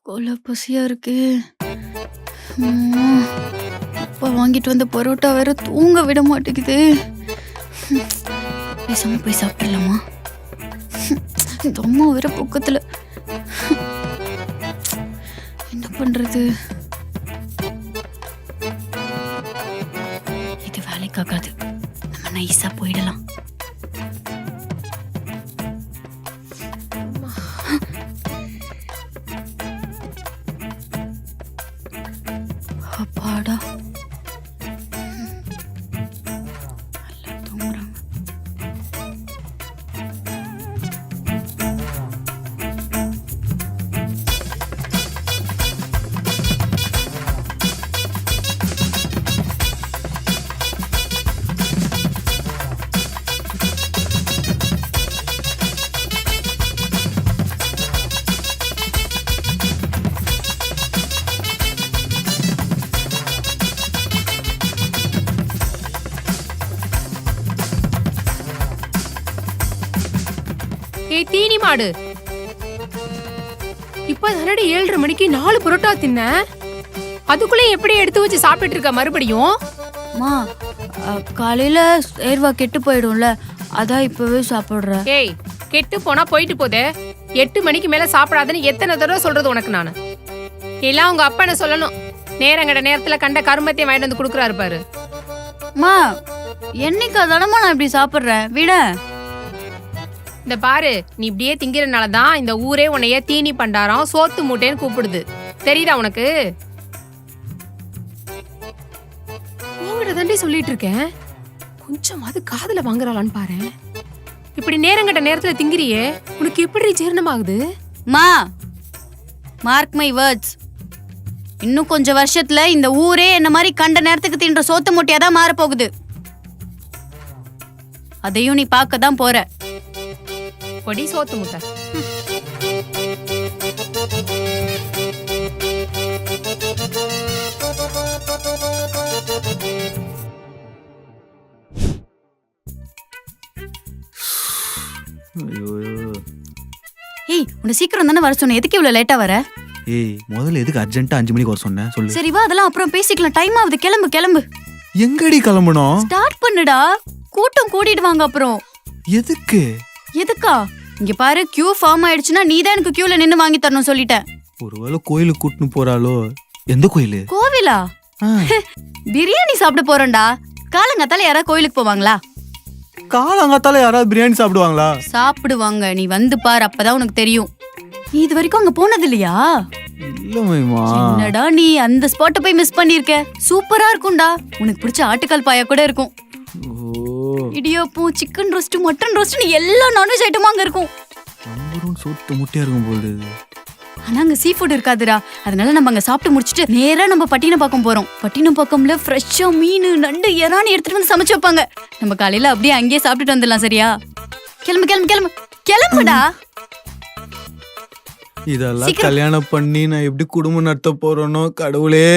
கொலை பசியா இருக்கே. அம்மா, அப்பா வாங்கிட்டு வந்த பரோட்டா வேற தூங்க விட மாட்டேங்குது. பேசாம போய் சாப்பிடலாமா? இந்த அம்மா வேற பக்கத்துல. என்ன பண்றது? இது வேலைக்காகாது. நம்ம நைஸா போயிடலாம். அப்பாடா, நல்லா தூங்குறாங்க. ஏய் தீனி மாடு, இப்ப தானடி 7:30 மணிக்கு 4 புரோட்டா தின்ன. அதுக்குள்ளே எப்படி எடுத்து வச்சு சாப்பிட்டு இருக்க மறுபடியும்? அம்மா, காலையில சேர்வா கெட்டு போயிடும்ல, அதான் இப்பவே சாப்பிடுறேன். ஏய், கெட்டு போனா போயிட்டு போதே. 8 மணிக்கு மேல சாப்பிடாதுன்னு எத்தனை தடவை சொல்றது உனக்கு நானு? எல்லாம் உங்க அப்பா என்ன சொல்லணும். நேரங்கட நேரத்துல கண்ட கருமத்தையும் வாங்கிட்டு வந்து குடுக்குறாரு பாரு. அம்மா, என்னைக்கு தானம்மா நான் இப்படி சாப்பிடுறேன், விட. இந்த பாரு, நீ இப்படியே திங்கிறனாலதான் இந்த ஊரே உன்னைய தீனி பண்டாரம் சோத்து மூட்டைன்னு கூப்பிடுது. தெரியுதா உனக்கு? உங்ககிட்ட தாண்டி சொல்லிட்டு இருக்கேன். கொஞ்சமாவது காதுல வாங்குறாளான்னு பாரு. இப்படி நேரங்கட்ட நேரத்துல திங்கிறியே, உனக்கு எப்படி ஜீரணமாகுது? மா, மார்க் மை வேர்ட்ஸ். இன்னும் கொஞ்சம் வருஷத்துல இந்த ஊரே என்ன மாதிரி கண்ட நேரத்துக்கு தின்ற சோத்து மூட்டையா தான் மாறப்போகுது. அதையும் நீ பார்க்க தான் போற. பொடி சோத்து முட்டை. ஏய், உன்னை சீக்கிரம் தானே வர சொன்னேன், எதுக்கு இவ்வளவு லேட்டா வர? ஏய், முதல்ல எதுக்கு அர்ஜென்ட்டா 5 மணிக்கு வர சொன்னேன் சொல்லு. சரி வா, அதெல்லாம் அப்புறம் பேசிக்கலாம். டைம் ஆகுது, கிளம்பு கிளம்பு. எங்கடி கிளம்பணும்? ஸ்டார்ட் பண்ணுடா, கூட்டம் கூட்டிடுவாங்க அப்புறம். எதுக்கு? எதுக்கா? இங்க பாரு, கியூ ஃபார்ம் ஆயிடுச்சுன்னா நீ தான் எனக்கு கியூல நின்னு வாங்கி தரணும் சொல்லிட்டேன். ஒருவேளை கோயிலுக்கு கூட்டின்னு போறாளோ? எந்த கோயிலு? கோவிலா? பிரியாணி சாப்பிட போறேன்டா. காலங்காத்தால யாராவது கோயிலுக்கு போவாங்களா? காலங்காத்தால யாராவது பிரியாணி சாப்பிடுவாங்களா? சாப்பிடுவாங்க. நீ வந்து பாரு, அப்பதான் உனக்கு தெரியும். நீ இது வரைக்கும் அங்க போனது இல்லையா? இல்ல மைமா. என்னடா நீ அந்த ஸ்பாட்ட போய் மிஸ் பண்ணிருக்க. சூப்பரா இருக்கும்டா. உனக்கு பிடிச்ச ஆட்டுக்கால் பாயா கூட இருக்கும். Idiyappam, chicken roast, mutton roast, எல்லா நான்வெஜ் ஐட்டமும் அங்க இருக்கும். சோத்து முட்டையா இருக்கும் போது. ஆனா அங்க சீ ஃபுட் இருக்காதுடா. அதனால நம்ம அங்க சாப்பிட்டு முடிச்சிட்டு நேரா நம்ம பட்டினப்பாக்கம் போறோம். பட்டினப்பாக்கம்ல ஃப்ரெஷ்ஷா மீன், நண்டு, இறானி எடுத்துட்டு வந்து சமைச்சு வைப்பாங்க. நம்ம காலையில அப்படியே அங்கேயே சாப்பிட்டுட்டு வந்துடலாம். சரியா? கிளம்பு கிளம்பு கிளம்பு கிளம்புடா. இதெல்லாம் கல்யாணம் பண்ணி நான் எப்படி குடும்பம் நடத்த போறேனோ கடவுளே.